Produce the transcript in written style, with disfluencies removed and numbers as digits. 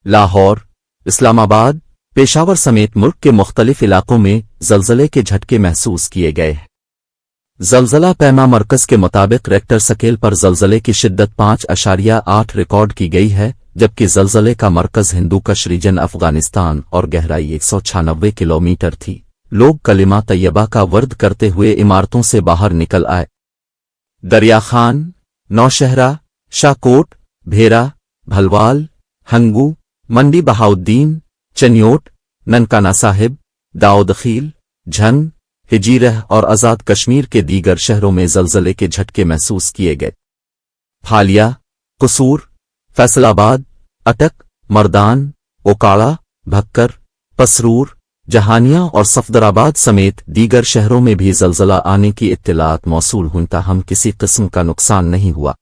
لاہور، اسلام آباد، پشاور سمیت ملک کے مختلف علاقوں میں زلزلے کے جھٹکے محسوس کیے گئے ہیں۔ زلزلہ پیما مرکز کے مطابق ریکٹر سکیل پر زلزلے کی شدت 5.8 ریکارڈ کی گئی ہے، جبکہ زلزلے کا مرکز ہندوکش ریجن افغانستان اور گہرائی 196 کلومیٹر تھی۔ لوگ کلمہ طیبہ کا ورد کرتے ہوئے عمارتوں سے باہر نکل آئے۔ دریا خان، نوشہرہ، شاکوٹ، بھیرا، بھلوال، ہنگو، منڈی بہاؤدین، چنیوٹ، ننکانہ صاحب، داؤدخیل، جھنگ، ہجیرہ اور آزاد کشمیر کے دیگر شہروں میں زلزلے کے جھٹکے محسوس کیے گئے۔ پھالیا، قصور، فیصل آباد، اٹک، مردان، اوکاڑا، بھکر، پسرور، جہانیہ اور صفدرآباد سمیت دیگر شہروں میں بھی زلزلہ آنے کی اطلاعات موصول ہوئیں، تاہم کسی قسم کا نقصان نہیں ہوا۔